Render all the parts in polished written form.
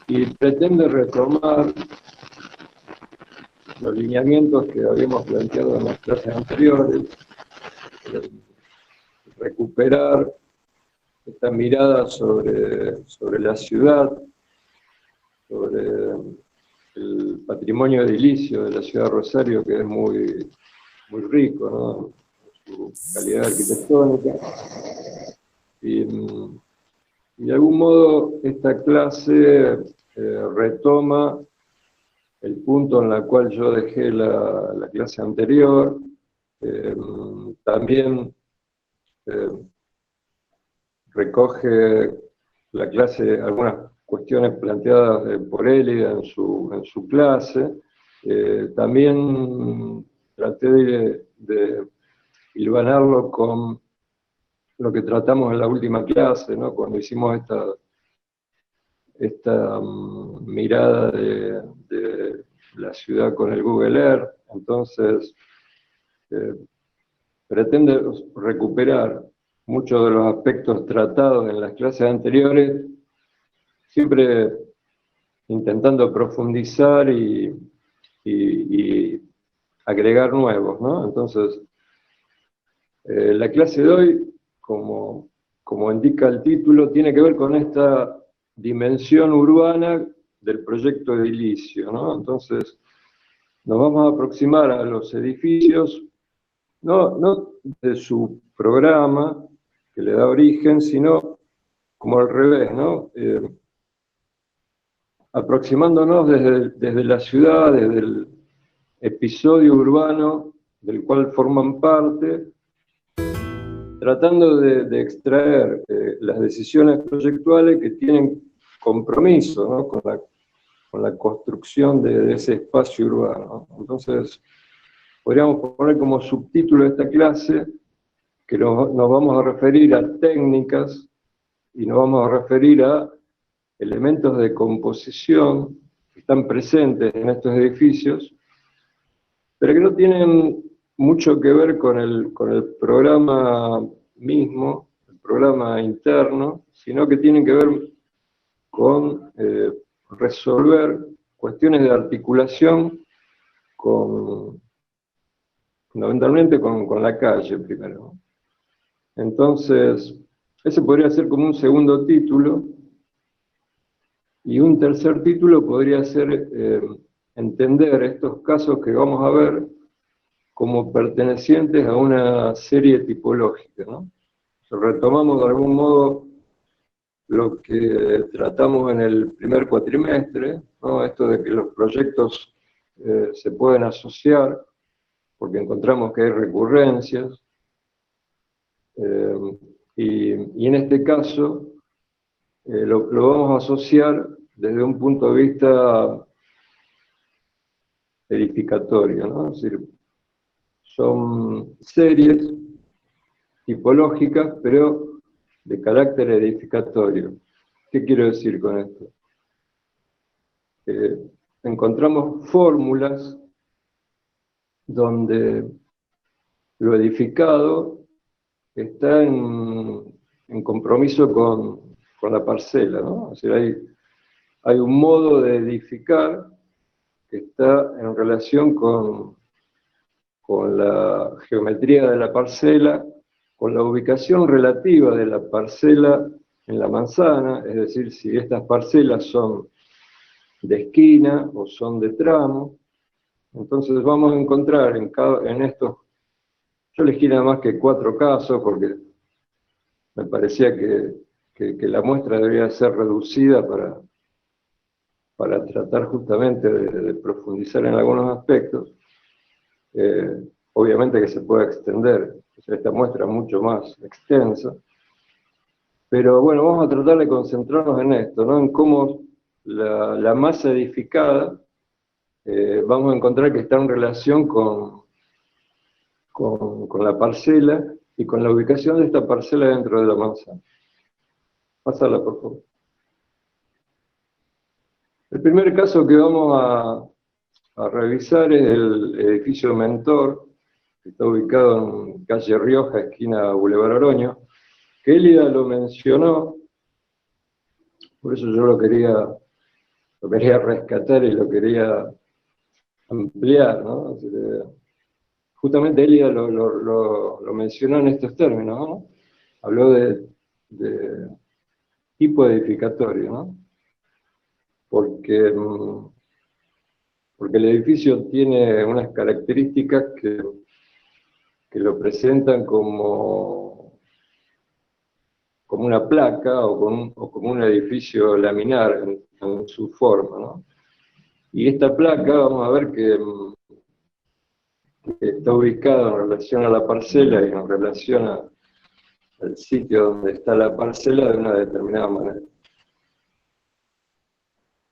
y pretende retomar los lineamientos que habíamos planteado en las clases anteriores, recuperar esta mirada sobre la ciudad, sobre el patrimonio edilicio de la ciudad de Rosario, que es muy rico, ¿no?, en su calidad arquitectónica. Y de algún modo esta clase retoma el punto en el cual yo dejé la clase anterior. También recoge la clase algunas cuestiones planteadas por Elida en su clase. También traté de hilvanarlo con lo que tratamos en la última clase, ¿no?, cuando hicimos esta mirada de la ciudad con el Google Earth. Entonces, pretende recuperar muchos de los aspectos tratados en las clases anteriores, siempre intentando profundizar y agregar nuevos, ¿no? Entonces, la clase de hoy, como indica el título, tiene que ver con esta dimensión urbana del proyecto edilicio, ¿no? Entonces, nos vamos a aproximar a los edificios, no de su programa, que le da origen, sino como al revés, ¿no? Aproximándonos desde la ciudad, desde el episodio urbano del cual forman parte, tratando de extraer las decisiones proyectuales que tienen compromiso, ¿no?, con la construcción de ese espacio urbano. Entonces, podríamos poner como subtítulo de esta clase que nos vamos a referir a técnicas y nos vamos a referir a elementos de composición que están presentes en estos edificios, pero que no tienen mucho que ver con el programa mismo, el programa interno, sino que tienen que ver con resolver cuestiones de articulación fundamentalmente con la calle primero. Entonces, ese podría ser como un segundo título, y un tercer título podría ser entender estos casos que vamos a ver como pertenecientes a una serie tipológica, ¿no? Retomamos de algún modo lo que tratamos en el primer cuatrimestre, ¿no?, esto de que los proyectos se pueden asociar, porque encontramos que hay recurrencias, y en este caso lo vamos a asociar desde un punto de vista edificatorio, ¿no? Es decir, son series tipológicas, pero de carácter edificatorio. ¿Qué quiero decir con esto? Encontramos fórmulas donde lo edificado está en compromiso con la parcela, ¿no? O sea, hay un modo de edificar que está en relación con la geometría de la parcela, con la ubicación relativa de la parcela en la manzana, es decir, si estas parcelas son de esquina o son de tramo. Entonces vamos a encontrar en estos, yo elegí nada más que 4 casos porque me parecía que la muestra debería ser reducida para tratar justamente de profundizar en algunos aspectos. Obviamente que se puede extender, o sea, esta muestra es mucho más extensa, pero bueno, vamos a tratar de concentrarnos en esto, ¿no?, en cómo la masa edificada vamos a encontrar que está en relación con la parcela y con la ubicación de esta parcela dentro de la manzana. Pásala, por favor. El primer caso que vamos a revisar es el edificio Mentor, que está ubicado en calle Rioja, esquina Boulevard Oroño, que Elida lo mencionó, por eso yo lo quería lo quería rescatar y lo quería ampliar, ¿no? Justamente Elia lo mencionó en estos términos, ¿no? Habló de tipo edificatorio, ¿no? Porque, porque el edificio tiene unas características que lo presentan como una placa o como un edificio laminar en su forma, ¿no? Y esta placa, vamos a ver que está ubicada en relación a la parcela y en relación al sitio donde está la parcela de una determinada manera.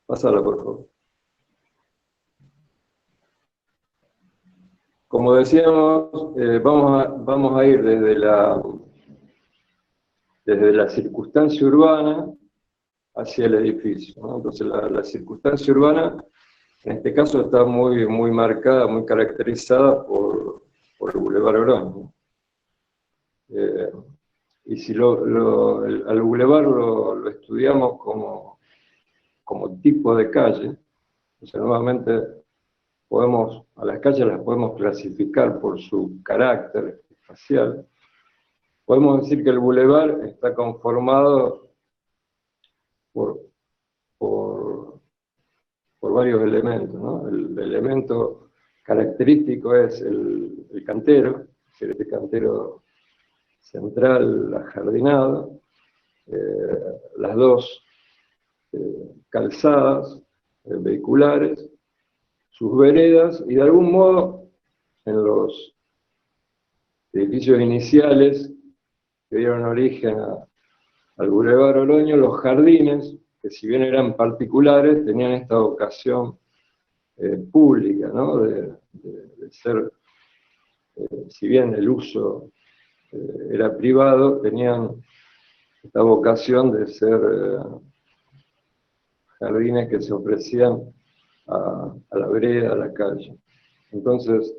Pásala, por favor. Como decíamos, vamos a ir desde la circunstancia urbana hacia el edificio, ¿no? Entonces la circunstancia urbana, en este caso, está muy marcada, muy caracterizada por el Boulevard Oroño. Y si al Boulevard lo estudiamos como tipo de calle, o sea, nuevamente a las calles las podemos clasificar por su carácter espacial. Podemos decir que el Boulevard está conformado por varios elementos, ¿no? El elemento característico es el cantero, es decir, este cantero central ajardinado, las dos calzadas vehiculares, sus veredas, y de algún modo en los edificios iniciales que dieron origen al Boulevard Oroño, los jardines, que si bien eran particulares, tenían esta vocación pública, ¿no? de ser, si bien el uso era privado, tenían esta vocación de ser jardines que se ofrecían a la vereda, a la calle. Entonces,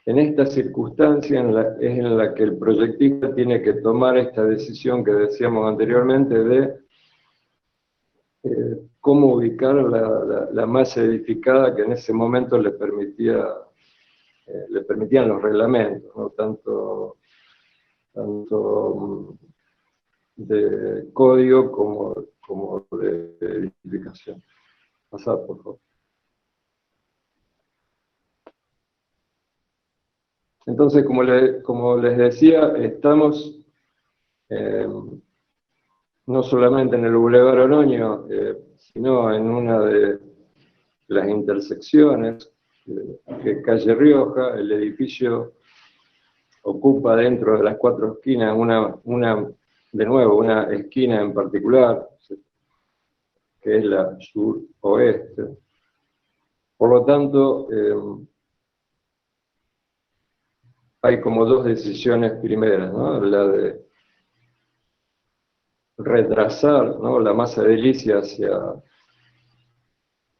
en esta circunstancia es en la que el proyectista tiene que tomar esta decisión que decíamos anteriormente de cómo ubicar la masa edificada que en ese momento le permitían los reglamentos, ¿no? tanto de código como de edificación. Pasad, por favor. Entonces, como les decía, estamos no solamente en el Boulevard Oroño, sino en una de las intersecciones, que es Calle Rioja. El edificio ocupa dentro de las cuatro esquinas de nuevo, una esquina en particular, que es la sur-oeste. Por lo tanto, hay como dos decisiones primeras, ¿no? La de retrasar, ¿no?, la masa edilicia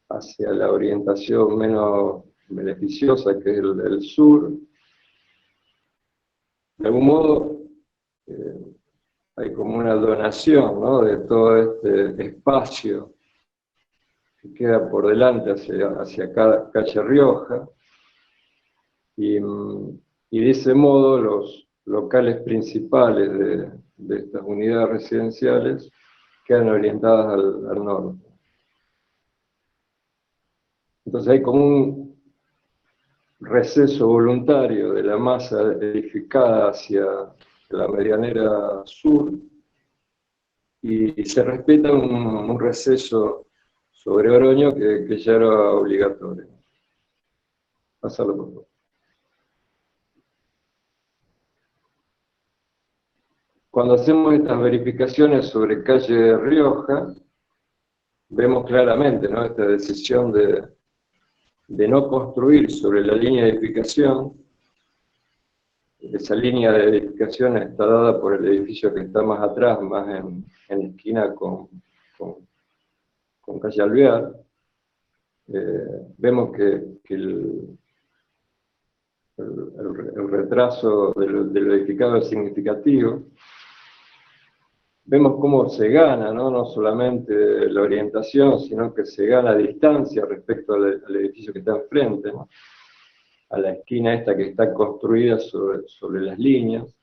hacia la orientación menos beneficiosa, que es el sur. De algún modo, hay como una donación, ¿no?, de todo este espacio que queda por delante hacia Calle Rioja, y de ese modo los locales principales de estas unidades residenciales quedan orientadas al norte. Entonces hay como un receso voluntario de la masa edificada hacia la medianera sur, y se respeta un receso sobre Oroño que ya era obligatorio. Pasarlo, por favor. Cuando hacemos estas verificaciones sobre Calle Rioja, vemos claramente, ¿no?, esta decisión de no construir sobre la línea de edificación. Esa línea de edificación está dada por el edificio que está más atrás, más en esquina con Calle Alvear. Vemos que el retraso de lo edificado es significativo. vemos cómo se gana, ¿no? No solamente la orientación, sino que se gana distancia respecto al edificio que está enfrente, ¿no? A la esquina esta que está construida sobre las líneas.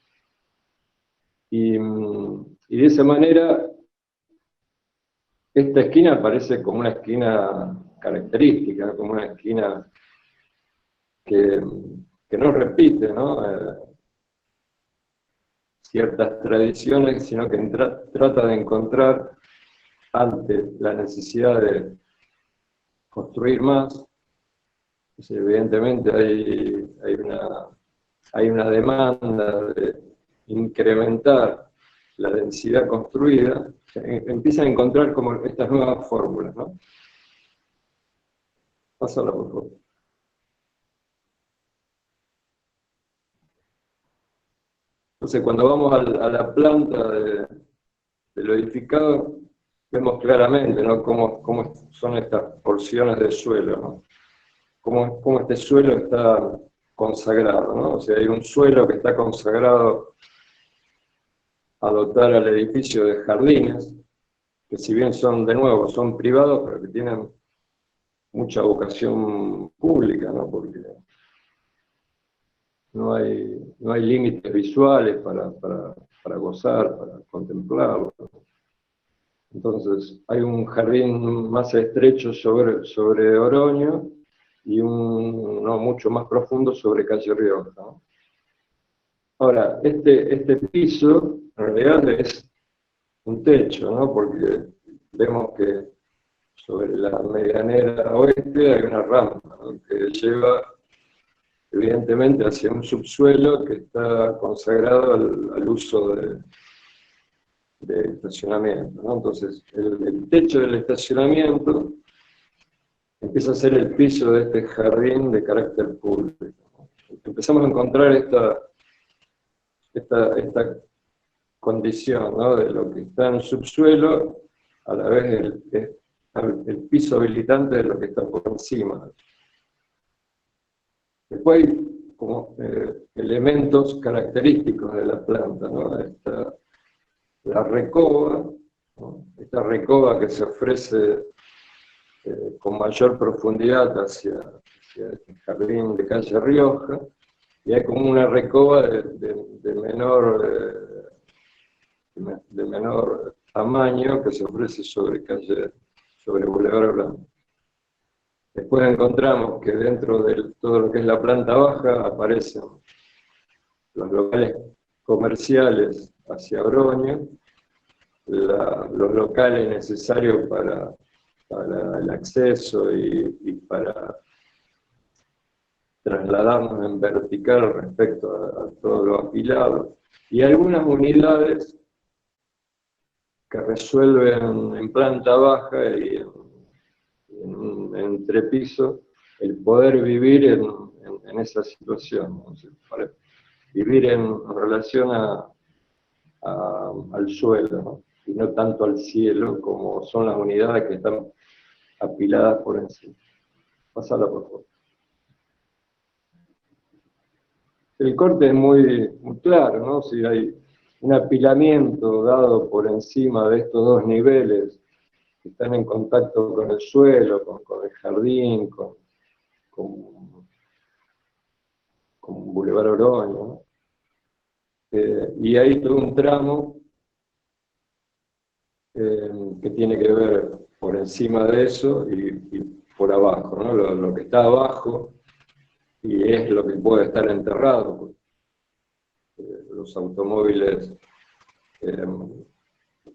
Y de esa manera, esta esquina parece como una esquina característica, como una esquina que no repite, ¿no? Ciertas tradiciones, sino que trata de encontrar, ante la necesidad de construir más, pues evidentemente hay una demanda de incrementar la densidad construida, empiezan a encontrar como estas nuevas fórmulas, ¿no? Pásala, por favor. Entonces, cuando vamos a la planta del edificado, vemos claramente, ¿no? cómo son estas porciones de suelo, ¿no? Cómo este suelo está consagrado, ¿no? O sea, hay un suelo que está consagrado a dotar al edificio de jardines, que si bien son, de nuevo, son privados, pero que tienen mucha vocación pública, ¿no? Porque no hay límites visuales para gozar, para contemplarlo. Entonces, hay un jardín más estrecho sobre Oroño y uno mucho más profundo sobre Calle Rioja, ¿no? Ahora, este piso en realidad es un techo, ¿no? Porque vemos que sobre la medianera oeste hay una rampa, ¿no? Que lleva evidentemente hacia un subsuelo que está consagrado al uso de estacionamiento, ¿no? Entonces, el techo del estacionamiento empieza a ser el piso de este jardín de carácter público, ¿no? Empezamos a encontrar esta condición, ¿no? De lo que está en el subsuelo, a la vez el piso habilitante de lo que está por encima. Después hay como elementos característicos de la planta, ¿no? La recoba, ¿no? Esta recoba que se ofrece con mayor profundidad hacia el jardín de Calle Rioja, y hay como una recoba de menor tamaño que se ofrece sobre Boulevard Blanco. Después encontramos que dentro de todo lo que es la planta baja aparecen los locales comerciales hacia Oroño, los locales necesarios para el acceso y para trasladarnos en vertical respecto a todo lo apilado, y algunas unidades que resuelven en planta baja y en entrepiso el poder vivir en esa situación, ¿no? Para vivir en relación al suelo, ¿no? Y no tanto al cielo como son las unidades que están apiladas por encima. Pasala, por favor. El corte es muy claro, ¿no? Si hay un apilamiento dado por encima de estos dos niveles que están en contacto con el suelo, con el jardín, con Boulevard Oroño, ¿no? Y hay todo un tramo que tiene que ver por encima de eso y por abajo, ¿no? Lo que está abajo y es lo que puede estar enterrado. Los automóviles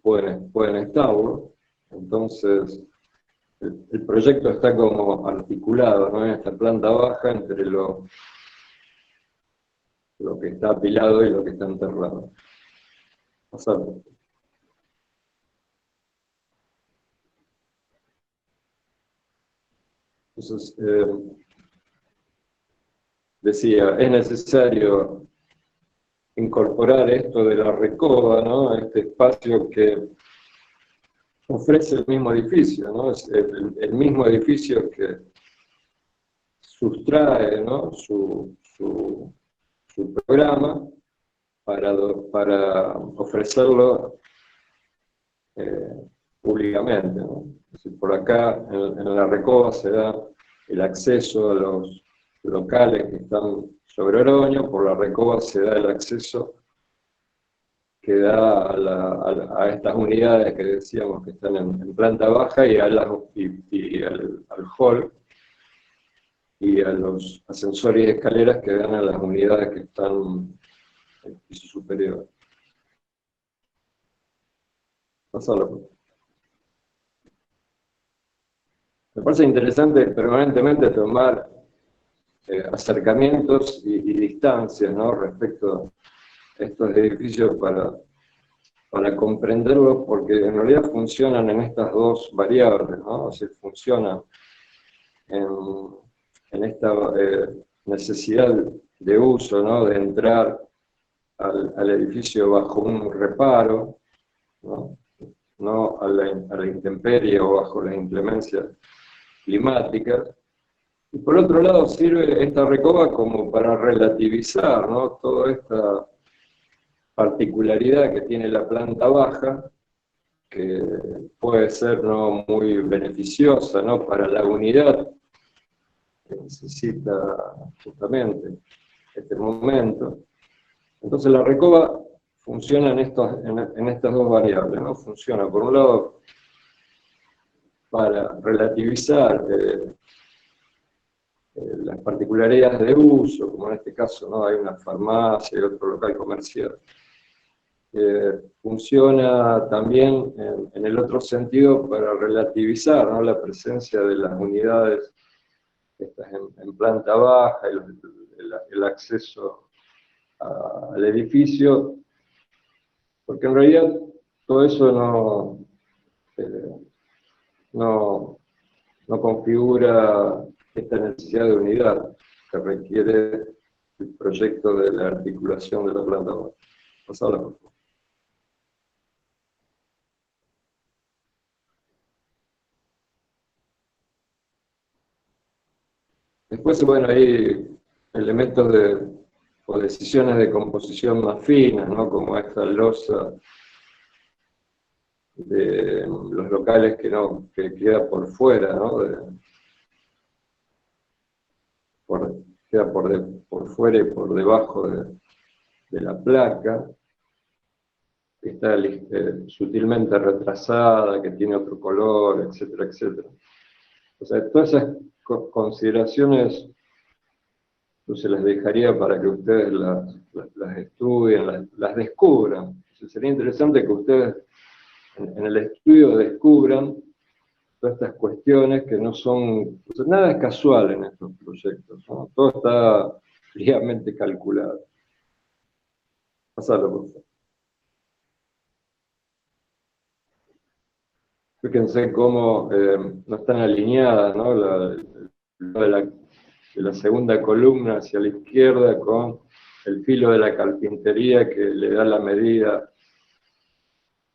pueden estarlo. Entonces, el proyecto está como articulado, ¿no? En esta planta baja entre lo que está apilado y lo que está enterrado. Pasando. Entonces, decía, es necesario incorporar esto de la recoba, ¿no? Este espacio que ofrece el mismo edificio, ¿no? Es el mismo edificio que sustrae, ¿no? su programa para ofrecerlo públicamente, ¿no? Es decir, por acá, en la Recoba, se da el acceso a los locales que están sobre Oroño, por la Recoba se da el acceso que da a estas unidades que decíamos que están en planta baja y al hall, y a los ascensores y escaleras que dan a las unidades que están en el piso superior. Pasalo. Me parece interesante permanentemente tomar acercamientos y distancias, ¿no?, respecto a estos edificios para comprenderlos, porque en realidad funcionan en estas dos variables, ¿no? O sea, funcionan en esta necesidad de uso, ¿no?, de entrar al edificio bajo un reparo, ¿no?, no a la intemperie o bajo las inclemencias climáticas. Y por otro lado sirve esta Recoba como para relativizar, ¿no?, toda esta particularidad que tiene la planta baja, que puede ser no muy beneficiosa, ¿no?, para la unidad que necesita justamente este momento. Entonces la Recoba funciona en estas dos variables, ¿no? Funciona, por un lado, para relativizar las particularidades de uso, como en este caso, ¿no?, hay una farmacia y otro local comercial. Funciona también en el otro sentido para relativizar, ¿no?, la presencia de las unidades estas en planta baja, el acceso al edificio, porque en realidad todo eso no configura esta necesidad de unidad que requiere el proyecto de la articulación de la planta baja. Pasala, por favor. Después, bueno, hay elementos o decisiones de composición más finas, ¿no?, como esta losa de los locales que queda por fuera, ¿no?, queda por fuera y por debajo de la placa, que está sutilmente retrasada, que tiene otro color, etcétera, etcétera. O sea, todas esas consideraciones yo se las dejaría para que ustedes las estudien, las descubran. O sea, sería interesante que ustedes en el estudio descubran todas estas cuestiones que no son... O sea, nada es casual en estos proyectos, ¿no? Todo está fríamente calculado. Pasalo, por favor. Fíjense cómo no están alineadas, ¿no?, de la segunda columna hacia la izquierda con el filo de la carpintería que le da la medida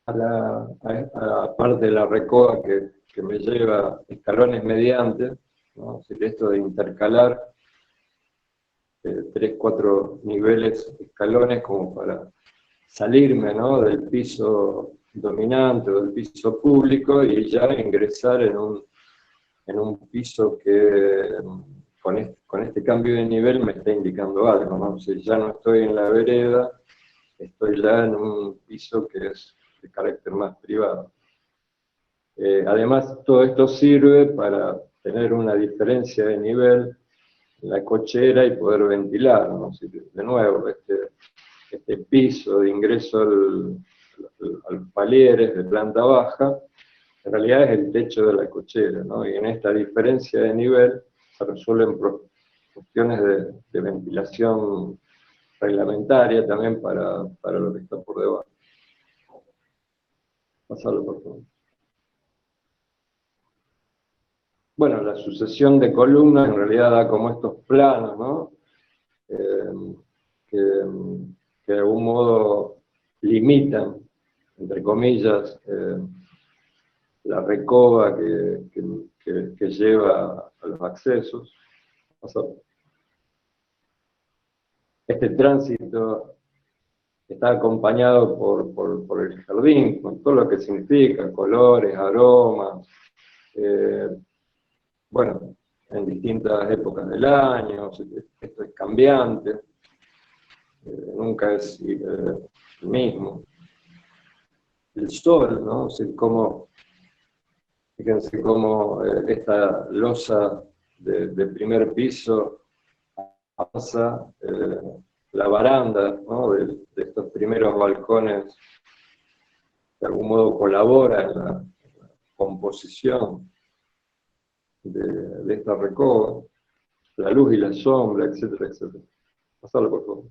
a la parte de la Recoba que me lleva escalones mediante, ¿no? Así que esto de intercalar 3, 4 niveles, escalones, como para salirme, ¿no?, del piso dominante o del piso público y ya ingresar en un piso que con este cambio de nivel me está indicando algo, ¿no? O sea, ya no estoy en la vereda, estoy ya en un piso que es de carácter más privado. Además, todo esto sirve para tener una diferencia de nivel en la cochera y poder ventilar, ¿no? Así que, de nuevo, este piso de ingreso al palieres de planta baja, en realidad es el techo de la cochera, ¿no? Y en esta diferencia de nivel se resuelven cuestiones de ventilación reglamentaria también para lo que está por debajo. Pasalo, por favor. Bueno, la sucesión de columnas en realidad da como estos planos, ¿no? Que de algún modo limitan, entre comillas, la Recoba que lleva a los accesos. Este tránsito está acompañado por el jardín, con todo lo que significa, colores, aromas, bueno, en distintas épocas del año, esto es cambiante, nunca es el mismo. El sol, ¿no? O sea, fíjense cómo esta losa de primer piso avanza la baranda, ¿no? de estos primeros balcones, de algún modo colabora en la composición de esta recoba, la luz y la sombra, etcétera, etcétera. Pasalo, por favor.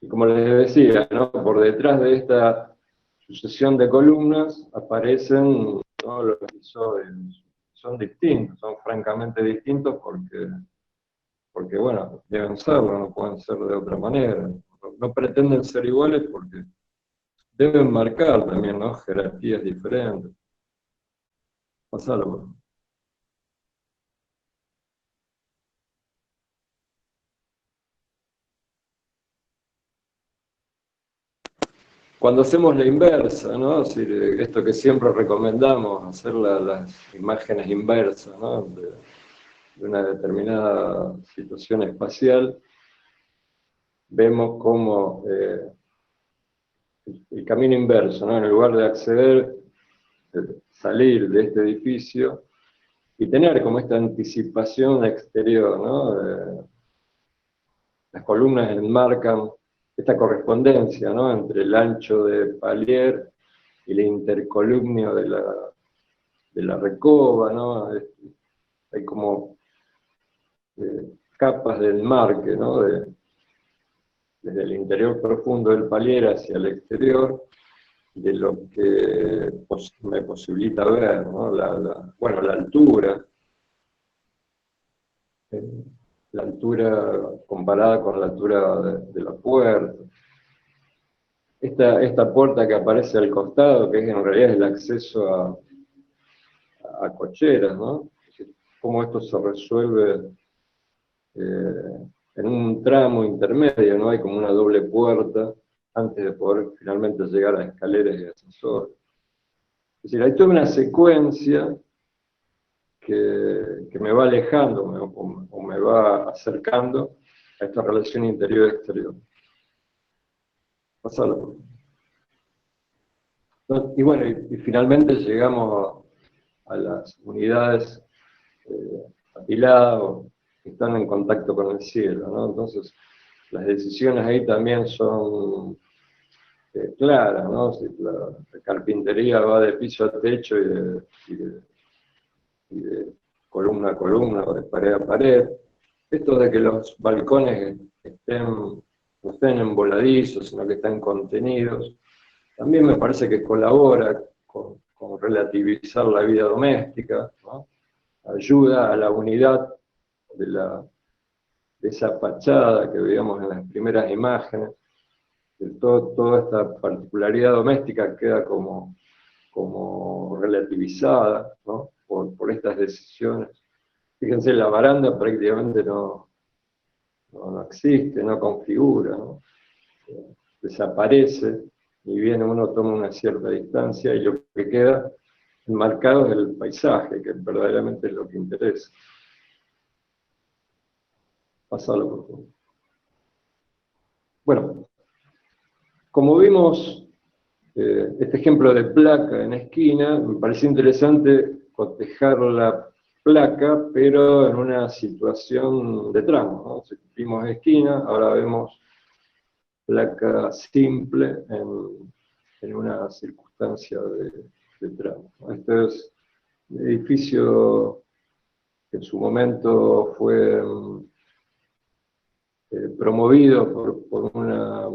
Y como les decía, ¿no? Por detrás de esta sucesión de columnas aparecen, ¿no? Los episodios. Son distintos, son francamente distintos porque bueno, deben serlo, no pueden ser de otra manera. No pretenden ser iguales porque deben marcar también, ¿no? Jerarquías diferentes. Pasalo, por favor. Cuando hacemos la inversa, ¿no? Es decir, esto que siempre recomendamos, hacer las imágenes inversas, ¿no? De una determinada situación espacial, vemos cómo el camino inverso, ¿no? En lugar de acceder, salir de este edificio y tener como esta anticipación exterior, ¿no? Las columnas enmarcan esta correspondencia, ¿no? Entre el ancho de palier y el intercolumnio de la recoba, ¿no? Hay como capas del marque, ¿no? Desde el interior profundo del palier hacia el exterior, de lo que me posibilita ver, ¿no? Bueno, la altura comparada con la altura de la puerta. Esta puerta que aparece al costado, que en realidad es el acceso a cocheras, ¿no? Cómo esto se resuelve en un tramo intermedio, ¿no? Hay como una doble puerta antes de poder finalmente llegar a escaleras y ascensores. Es decir, hay toda una secuencia que me va alejando o me va acercando a esta relación interior-exterior. Pasalo. Y bueno, y finalmente llegamos a las unidades apiladas que están en contacto con el cielo, ¿no? Entonces, las decisiones ahí también son claras, ¿no? Si la carpintería va de piso a techo y de columna a columna o de pared a pared. Esto de que los balcones no estén en voladizos, sino que estén contenidos, también me parece que colabora con relativizar la vida doméstica, ¿no? Ayuda a la unidad de esa fachada que veíamos en las primeras imágenes, que toda esta particularidad doméstica queda como relativizada, ¿no? por estas decisiones. Fíjense, la baranda prácticamente no existe, no configura, ¿no? Desaparece, y bien uno toma una cierta distancia, y lo que queda enmarcado es el paisaje, que verdaderamente es lo que interesa. Pasalo, por favor. Bueno, como vimos, este ejemplo de placa en esquina, me pareció interesante cotejar la placa, pero en una situación de tramo, ¿no? Si vimos esquina, ahora vemos placa simple en una circunstancia de tramo. Este es un edificio que en su momento fue promovido por una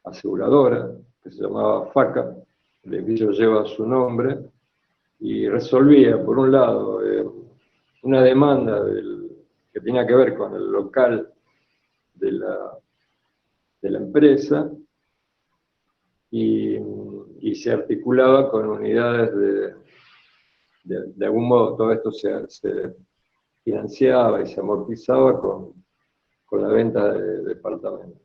aseguradora que se llamaba FACA, el edificio lleva su nombre, y resolvía, por un lado, una demanda que tenía que ver con el local de la empresa, y se articulaba con unidades de algún modo todo esto se financiaba y se amortizaba con con la venta de departamentos.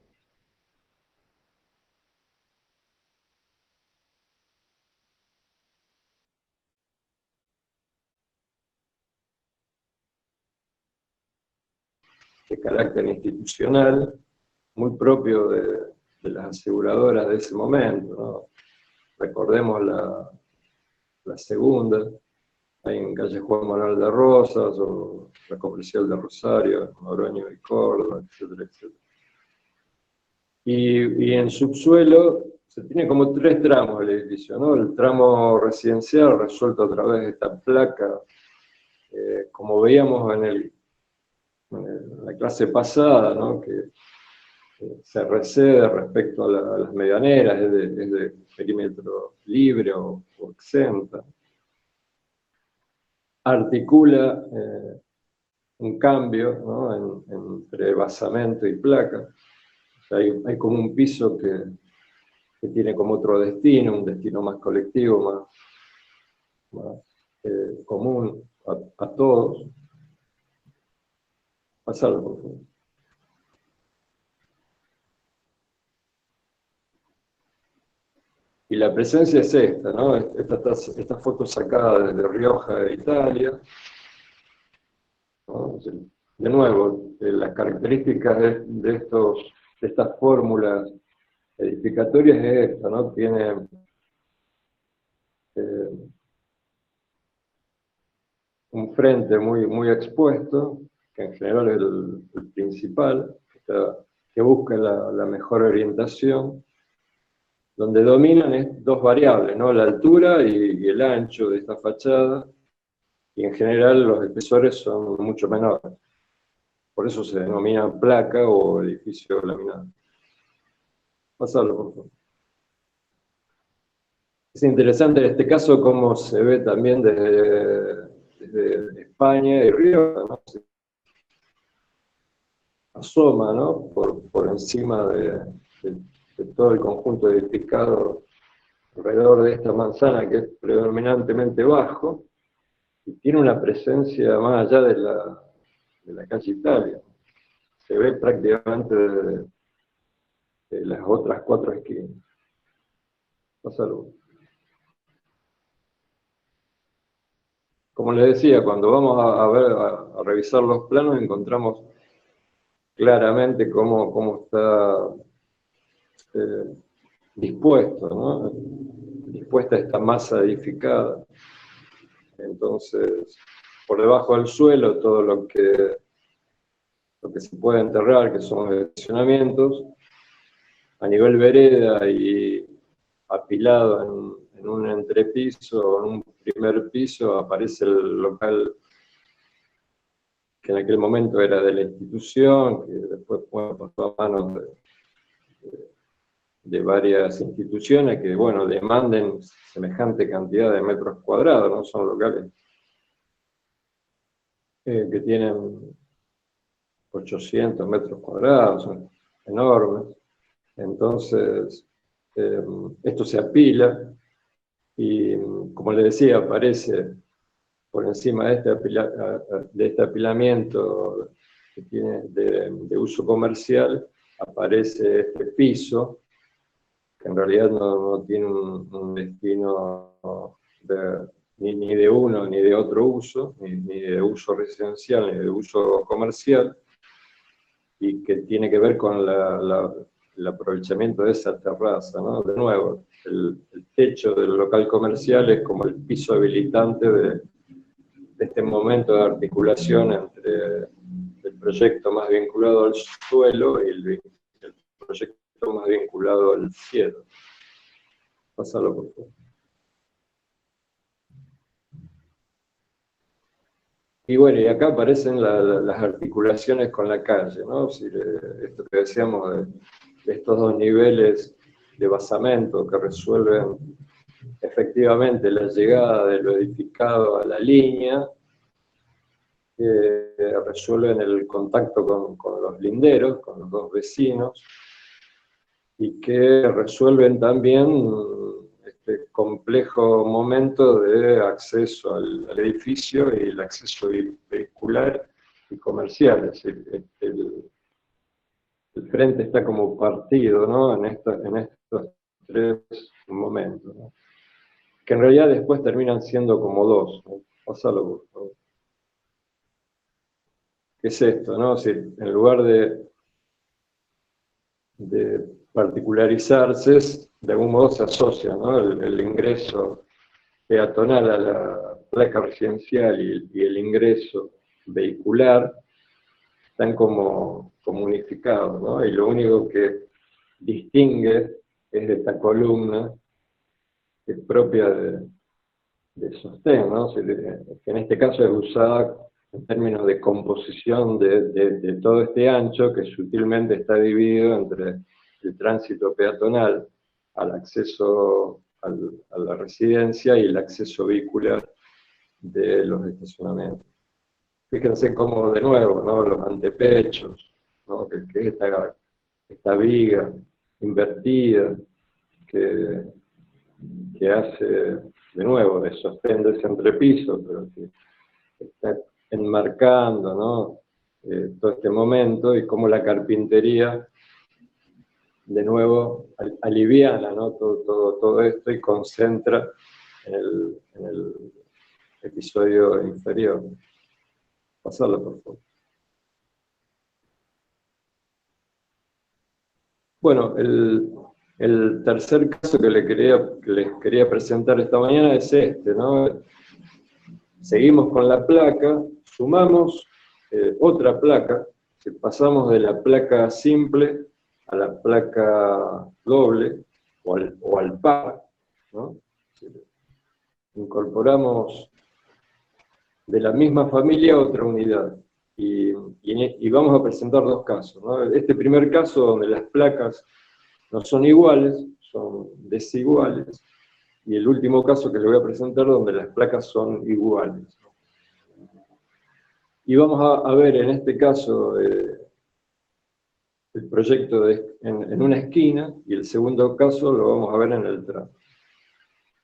De carácter institucional, muy propio de las aseguradoras de ese momento, ¿no? Recordemos la segunda, ahí en calle Juan Manuel de Rosas, o la Comercial de Rosario, Oroño y Córdoba, etcétera, etcétera. Y en subsuelo se tiene como tres tramos el edificio, ¿no? El tramo residencial resuelto a través de esta placa, como veíamos en la clase pasada, ¿no? Que se recede respecto a las medianeras, es de perímetro libre o exenta. Articula un cambio, ¿no? entre basamento y placa. O sea, hay como un piso que tiene como otro destino, un destino más colectivo, más común a todos. Pasarlo, por favor. Y la presencia es esta, ¿no? Esta foto sacada desde Rioja, de Italia, ¿no? De nuevo, las características de estas fórmulas edificatorias es esta, ¿no? Tiene un frente muy expuesto, que en general es el principal, que busca la mejor orientación, donde dominan dos variables, ¿no? La altura y el ancho de esta fachada, y en general los espesores son mucho menores. Por eso se denomina placa o edificio laminado. Pasalo, por favor. Es interesante en este caso cómo se ve también desde España y Rioja, ¿no? Se asoma, ¿no? por encima de todo el conjunto edificado alrededor de esta manzana, que es predominantemente bajo, y tiene una presencia más allá de la calle Italia. Se ve prácticamente de las otras cuatro esquinas. Pásalo. Como les decía, cuando vamos a revisar los planos, encontramos claramente cómo está dispuesto, ¿no? Dispuesta esta masa edificada. Entonces, por debajo del suelo, todo lo que se puede enterrar, que son los estacionamientos, a nivel vereda y apilado en un entrepiso o en un primer piso, aparece el local que en aquel momento era de la institución, que después pasó a manos de varias instituciones que, bueno, demanden semejante cantidad de metros cuadrados, ¿no? Son locales que tienen 800 metros cuadrados, son enormes. Entonces, esto se apila y, como les decía, aparece por encima de este apilamiento que tiene de uso comercial, aparece este piso, que en realidad no tiene un destino ni de uno ni de otro uso, ni de uso residencial ni de uso comercial, y que tiene que ver con el aprovechamiento de esa terraza, ¿no? De nuevo, el techo del local comercial es como el piso habilitante de este momento de articulación entre el proyecto más vinculado al suelo y el proyecto más vinculado al cielo. Pásalo, por favor. Y bueno, y acá aparecen las articulaciones con la calle, ¿no? Si esto que decíamos de estos dos niveles de basamento que resuelven efectivamente la llegada de lo edificado a la línea, resuelven el contacto con los linderos, con los dos vecinos, y que resuelven también este complejo momento de acceso al edificio y el acceso vehicular y comercial. Es decir, frente está como partido, ¿no? En estos tres momentos, ¿no? Que en realidad después terminan siendo como dos, ¿no? Pásalo, por favor. ¿Qué es esto, no? Si en lugar de particularizarse, de algún modo se asocia, ¿no? El ingreso peatonal a la placa residencial y el ingreso vehicular están como unificados, ¿no? Y lo único que distingue es esta columna que es propia de sostén, ¿no? Que en este caso es usada en términos de composición de todo este ancho que sutilmente está dividido entre el tránsito peatonal al acceso a la residencia y el acceso vehicular de los estacionamientos. Fíjense cómo, de nuevo, ¿no? Los antepechos, ¿no? Que esta viga invertida que hace, de nuevo, de sostén de ese entrepiso, pero que está enmarcando, ¿no? Todo este momento, y cómo la carpintería, de nuevo, aliviana, ¿no? Todo esto y concentra en el episodio inferior. Pasarlo, por favor. Bueno, el tercer caso que les quería presentar esta mañana es este, ¿no? Seguimos con la placa, sumamos otra placa, que pasamos de la placa simple a la placa doble o al par, ¿no? Incorporamos de la misma familia otra unidad. Y vamos a presentar dos casos, ¿no? Este primer caso, donde las placas no son iguales, son desiguales, y el último caso que les voy a presentar, donde las placas son iguales. Y vamos a ver en este caso el proyecto en una esquina, y el segundo caso lo vamos a ver en el tramo.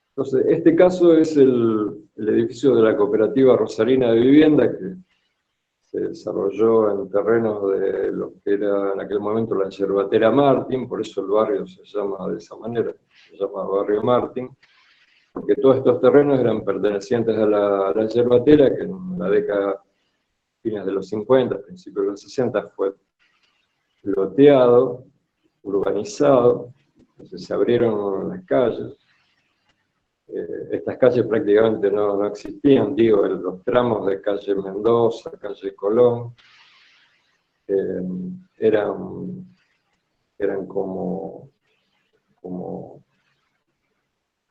Entonces, este caso es el edificio de la Cooperativa Rosarina de Vivienda, que se desarrolló en terrenos de lo que era en aquel momento la Yerbatera Martín, por eso el barrio se llama de esa manera, se llama Barrio Martín, porque todos estos terrenos eran pertenecientes a la Yerbatera, que en la década, fines de los 50, principios de los 60, fue loteado, urbanizado, entonces se abrieron las calles. Estas calles prácticamente no existían, digo, los tramos de calle Mendoza, calle Colón, eran como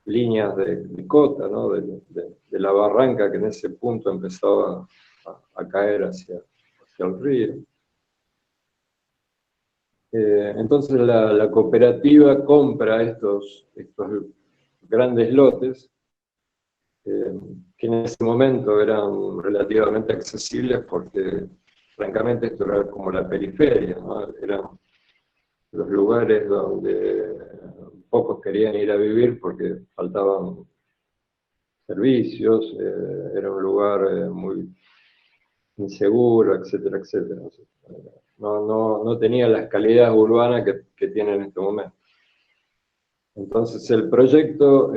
líneas de cota, ¿no? de la barranca que en ese punto empezaba a caer hacia el río. Entonces la cooperativa compra estos grandes lotes, que en ese momento eran relativamente accesibles porque, francamente, esto era como la periferia, ¿no? Eran los lugares donde pocos querían ir a vivir porque faltaban servicios, era un lugar muy inseguro, etcétera, etcétera. No tenía las calidades urbanas que tiene en este momento. Entonces el proyecto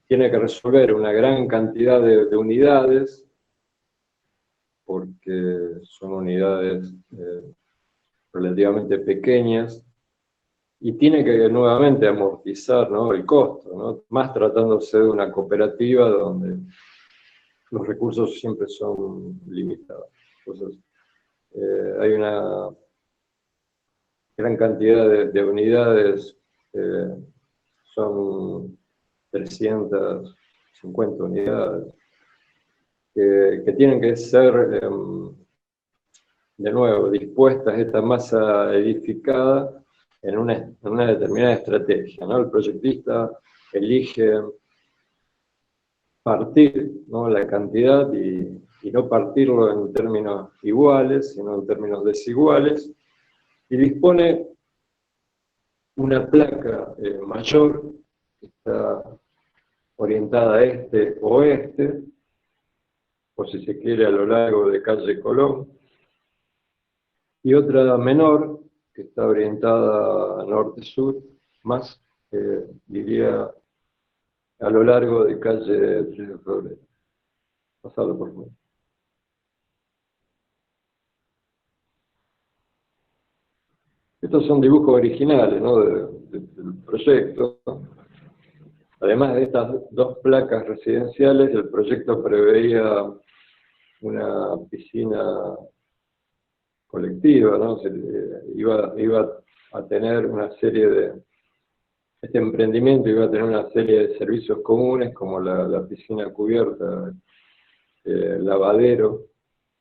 tiene que resolver una gran cantidad de unidades, porque son unidades relativamente pequeñas, y tiene que nuevamente amortizar, ¿no? El costo, ¿no? Más tratándose de una cooperativa donde los recursos siempre son limitados. Entonces, hay una gran cantidad de unidades, son 350 unidades, que tienen que ser, de nuevo, dispuestas esta masa edificada en una determinada estrategia, ¿no? El proyectista elige partir, ¿no? La cantidad y no partirlo en términos iguales, sino en términos desiguales, y dispone una placa mayor que está orientada a este-oeste, o si se quiere a lo largo de calle Colón, y otra menor, que está orientada norte-sur, más, diría, a lo largo de calle 3 de Febrero. Pasalo, por favor. Estos son dibujos originales, ¿no?, del proyecto. Además de estas dos placas residenciales, el proyecto preveía una piscina colectiva, ¿no? Iba a tener una serie de... Este emprendimiento iba a tener una serie de servicios comunes, como la piscina cubierta, lavadero,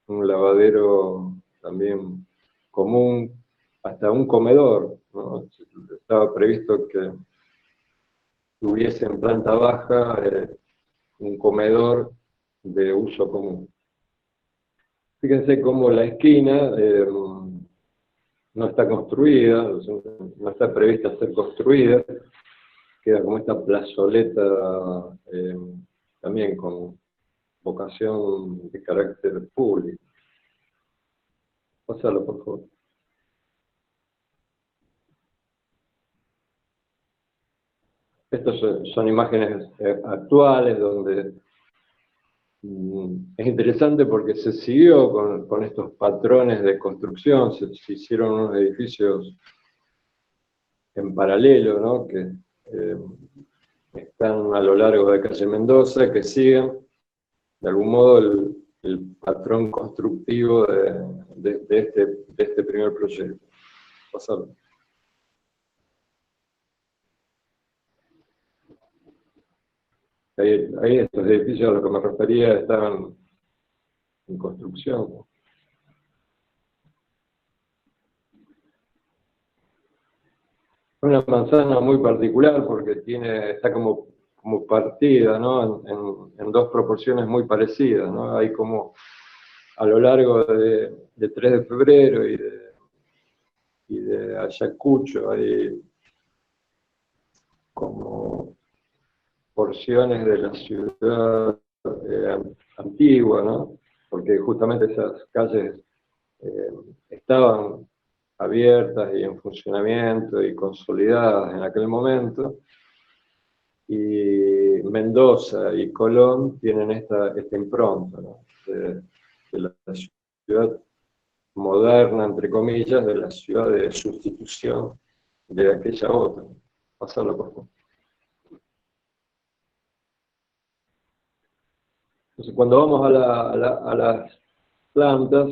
un lavadero también común, hasta un comedor, ¿no? Estaba previsto que tuviese en planta baja un comedor de uso común. Fíjense cómo la esquina no está construida, no está prevista ser construida, queda como esta plazoleta también con vocación de carácter público. Pásalo, por favor. Estas son imágenes actuales donde es interesante porque se siguió con estos patrones de construcción, se hicieron unos edificios en paralelo, ¿no?, que están a lo largo de calle Mendoza, que siguen de algún modo el patrón constructivo de este primer proyecto. Pasalo. Ahí estos edificios a los que me refería estaban en construcción. Una manzana muy particular porque está como partida, ¿no?, en dos proporciones muy parecidas, ¿no? Hay como a lo largo de 3 de febrero y de Ayacucho, hay como porciones de la ciudad antigua, ¿no?, porque justamente esas calles estaban abiertas y en funcionamiento y consolidadas en aquel momento, y Mendoza y Colón tienen esta impronta, ¿no?, de la ciudad moderna, entre comillas, de la ciudad de sustitución de aquella otra. Pasarlo, por favor. Entonces, cuando vamos a las plantas,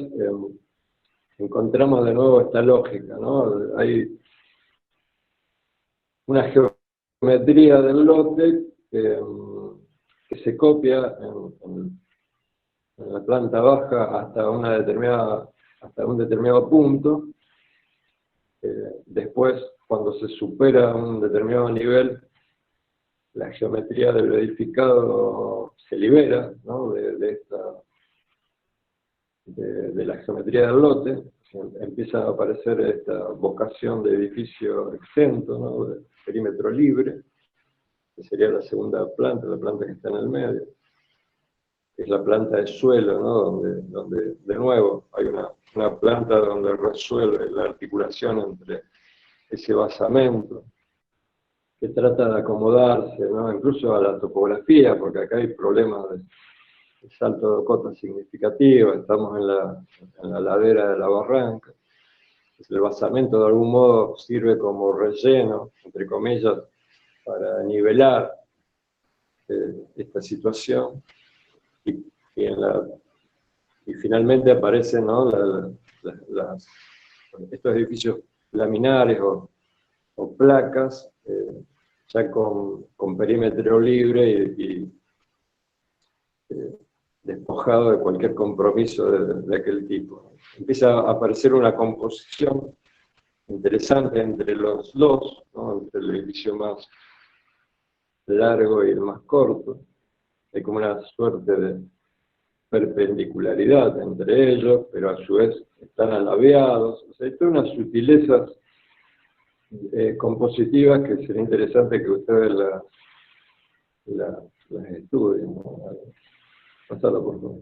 encontramos de nuevo esta lógica, ¿no? Hay una geometría del lote que se copia en la planta baja hasta un determinado punto. Después, cuando se supera un determinado nivel, la geometría del edificado se libera, ¿no?, de la geometría del lote. Empieza a aparecer esta vocación de edificio exento, ¿no?, de perímetro libre, que sería la segunda planta, la planta que está en el medio, que es la planta de suelo, ¿no?, donde de nuevo hay una planta donde resuelve la articulación entre ese basamento, que trata de acomodarse, ¿no?, incluso a la topografía, porque acá hay problemas de salto de cotas significativos, estamos en la ladera de la barranca. El basamento de algún modo sirve como relleno, entre comillas, para nivelar esta situación, y finalmente aparecen, ¿no?, estos edificios laminares o placas, ya con perímetro libre y despojado de cualquier compromiso de aquel tipo. Empieza a aparecer una composición interesante entre los dos, ¿no?, entre el edificio más largo y el más corto. Hay como una suerte de perpendicularidad entre ellos, pero a su vez están alabeados. O sea, hay todas unas sutilezas compositivas que sería interesante que ustedes las estudien, ¿no? Pasalo, por favor.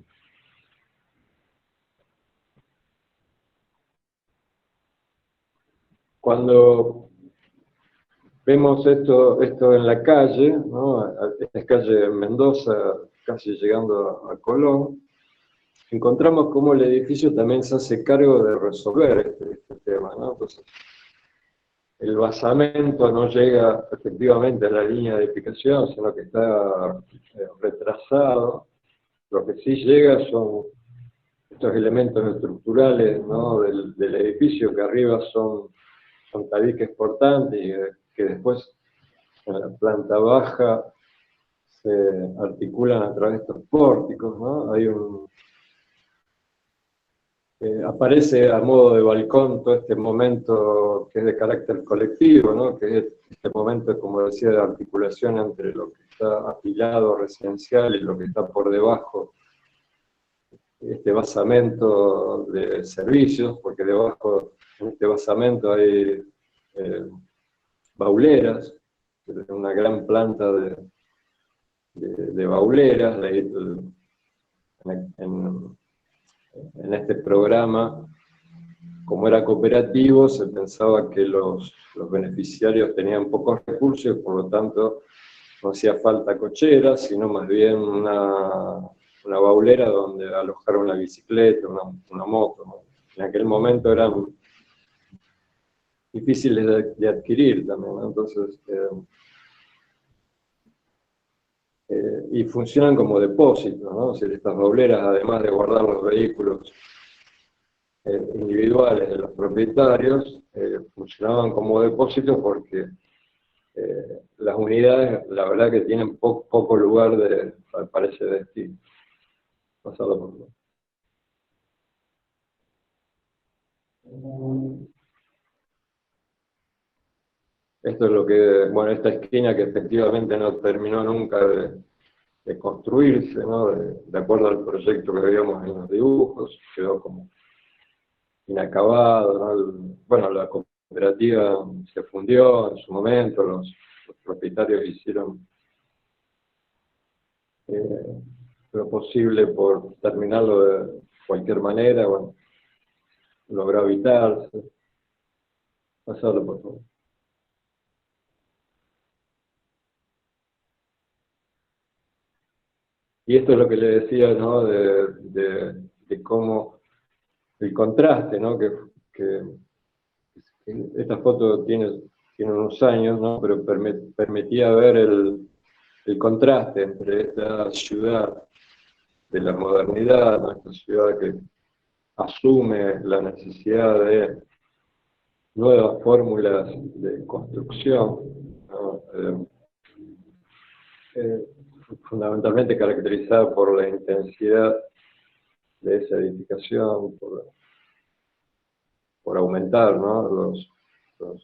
cuando vemos esto en la calle, ¿no? Esta es calle Mendoza, casi llegando a Colón, encontramos cómo el edificio también se hace cargo de resolver este tema, ¿no? Entonces, el basamento no llega efectivamente a la línea de edificación, sino que está retrasado. Lo que sí llega son estos elementos estructurales, ¿no? del edificio, que arriba son tabiques portantes y que después en la planta baja se articulan a través de estos pórticos, ¿no? Aparece a modo de balcón todo este momento que es de carácter colectivo, ¿no? Que es este momento, como decía, de articulación entre lo que está apilado residencial y lo que está por debajo, este basamento de servicios, porque debajo en este basamento hay bauleras, una gran planta de bauleras. En este programa, como era cooperativo, se pensaba que los beneficiarios tenían pocos recursos y por lo tanto no hacía falta cocheras, sino más bien una baulera donde alojar una bicicleta, una moto, ¿no? En aquel momento eran difíciles de adquirir también, ¿no? Entonces, y funcionan como depósitos, ¿no? O sea, estas bauleras, además de guardar los vehículos individuales de los propietarios, funcionaban como depósitos porque las unidades, la verdad que tienen poco lugar para ese destino. Pasado por favor. Esto es lo que, bueno, esta esquina que efectivamente no terminó nunca de construirse, ¿no? De acuerdo al proyecto que veíamos en los dibujos, quedó como inacabado, ¿no? Bueno, la cooperativa se fundió en su momento, los propietarios hicieron lo posible por terminarlo de cualquier manera, bueno, logró habitarse. Pasarlo, por favor. Y esto es lo que le decía, ¿no? De cómo el contraste, ¿no? Que esta foto tiene unos años, ¿no? Pero permitía ver el contraste entre esta ciudad de la modernidad, ¿no? Esta ciudad que asume la necesidad de nuevas fórmulas de construcción, ¿no? Fundamentalmente caracterizada por la intensidad de esa edificación, por aumentar, ¿no?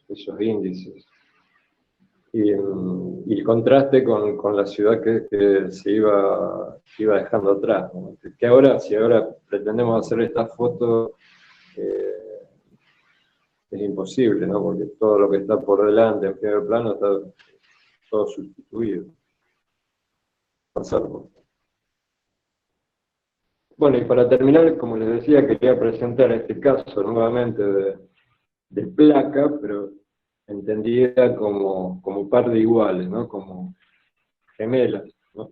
esos índices. Y el contraste con la ciudad que se iba dejando atrás, ¿no? Que ahora, si ahora pretendemos hacer esta foto, es imposible, ¿no? Porque todo lo que está por delante, en primer plano, está todo sustituido. Pasarlo. Bueno, y para terminar, como les decía, quería presentar este caso nuevamente de placa, pero entendida como par de iguales, ¿no? Como gemelas, ¿no?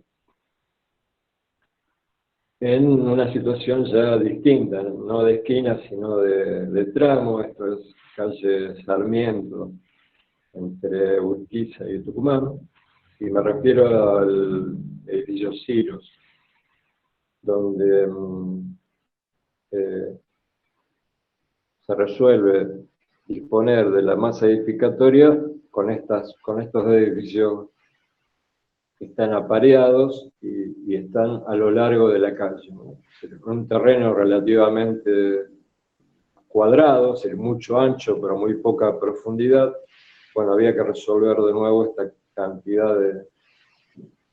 En una situación ya distinta, no de esquina, sino de tramo. Esto es calle Sarmiento, entre Urquiza y Tucumán, y me refiero al edificio Ciros, donde se resuelve disponer de la masa edificatoria con estos edificios que están apareados y están a lo largo de la calle, ¿no? Un terreno relativamente cuadrado, es decir, mucho ancho, pero muy poca profundidad. Bueno, había que resolver de nuevo esta cantidad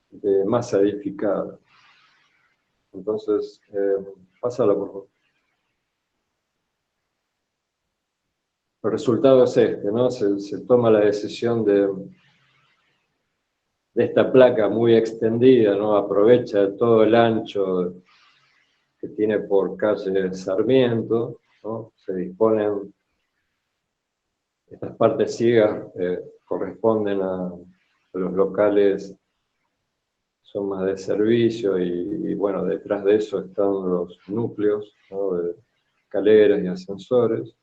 de masa edificada. Entonces, pásala por favor. El resultado es este, ¿no? Se toma la decisión de esta placa muy extendida, ¿no? Aprovecha todo el ancho que tiene por calle Sarmiento, ¿no? Se disponen Estas partes ciegas corresponden a los locales, son más de servicio y bueno, detrás de eso están los núcleos, ¿no? De escaleras y ascensores,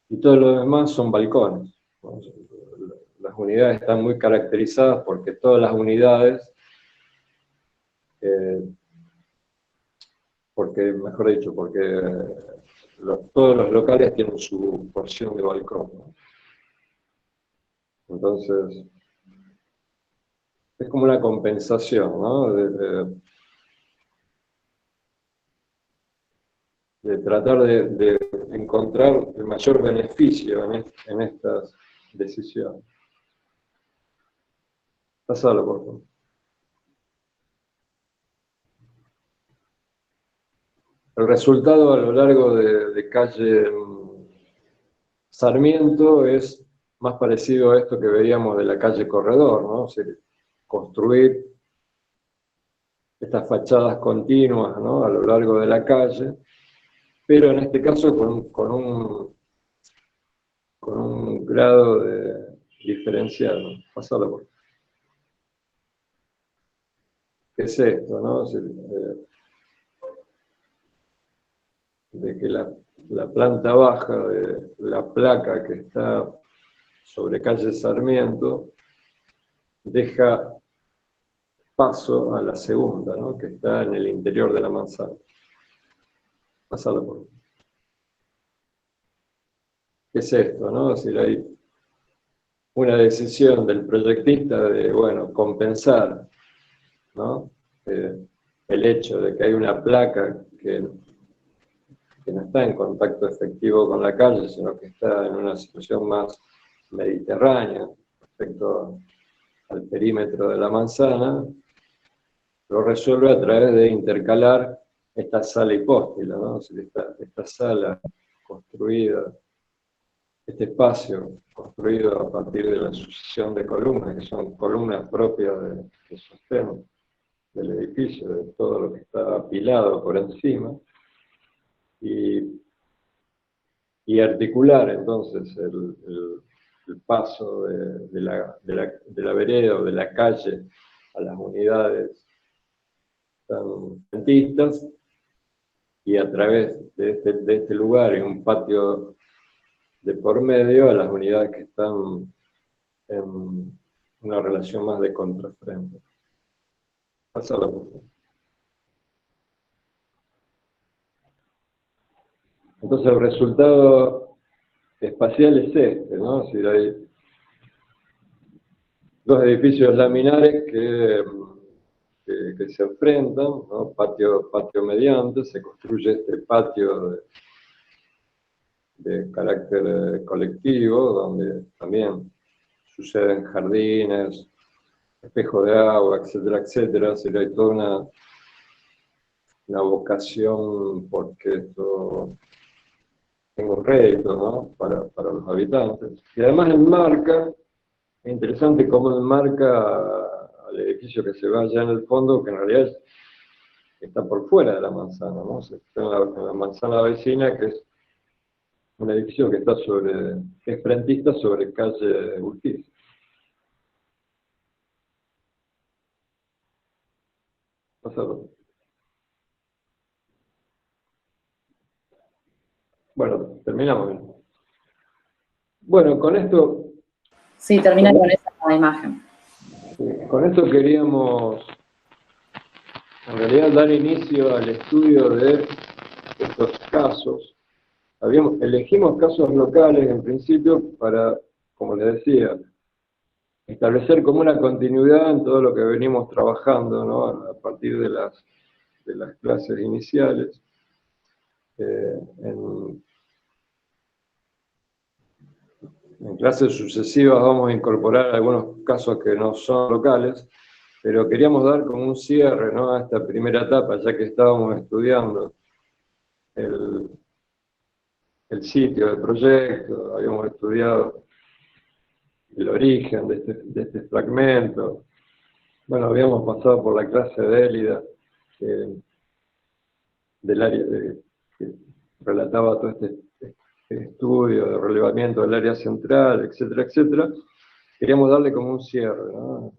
y todo lo demás son balcones, ¿no? Las unidades están muy caracterizadas porque todas las unidades, mejor dicho, porque todos los locales tienen su porción de balcón, ¿no? Entonces, es como una compensación, ¿no? De tratar de encontrar el mayor beneficio en estas decisiones. Pasalo, por favor. El resultado a lo largo de calle Sarmiento es más parecido a esto que veríamos de la calle Corredor, ¿no? O sea, construir estas fachadas continuas, ¿no? A lo largo de la calle, pero en este caso con un grado diferenciado. Pasalo, por favor. ¿Qué es esto, no? De que la planta baja de la placa que está sobre calle Sarmiento deja paso a la segunda, ¿no? Que está en el interior de la manzana. Pasalo, por favor. ¿Qué es esto, no? Es decir, hay una decisión del proyectista de, bueno, compensar, ¿no? El hecho de que hay una placa que no está en contacto efectivo con la calle, sino que está en una situación más mediterránea respecto al perímetro de la manzana, lo resuelve a través de intercalar esta sala hipóstila, ¿no? O sea, esta sala construida, este espacio construido a partir de la sucesión de columnas, que son columnas propias de sostén del edificio, de todo lo que está apilado por encima, y articular entonces el paso de la vereda o de la calle a las unidades rentistas, y a través de este lugar y un patio de por medio a las unidades que están en una relación más de contrafrente. Pásala, por favor. Entonces el resultado espacial es este, ¿no? Es decir, hay dos edificios laminares que se enfrentan, ¿no? Patio mediante, se construye este patio de carácter colectivo, donde también suceden jardines, espejo de agua, etcétera, etcétera. Así que hay toda una vocación porque esto tenga un rédito, ¿no? Para los habitantes. Y además enmarca, es interesante cómo enmarca al edificio que se ve allá en el fondo, que en realidad está por fuera de la manzana, ¿no? Está en la manzana vecina, que es un edificio que es frentista sobre calle Urquiza. Pasado. Bueno, terminamos. Bueno, con esto... Sí, termina con esa imagen. Con esto queríamos, en realidad, dar inicio al estudio de estos casos. Elegimos casos locales, en principio, para, como les decía, establecer como una continuidad en todo lo que venimos trabajando, ¿no? A partir de las clases iniciales. En clases sucesivas vamos a incorporar algunos casos que no son locales, pero queríamos dar como un cierre, ¿no? A esta primera etapa, ya que estábamos estudiando el sitio del proyecto, habíamos estudiado el origen de este fragmento. Bueno, habíamos pasado por la clase de Élida, del área que relataba todo estudio de relevamiento del área central, etcétera, etcétera, queríamos darle como un cierre, ¿no?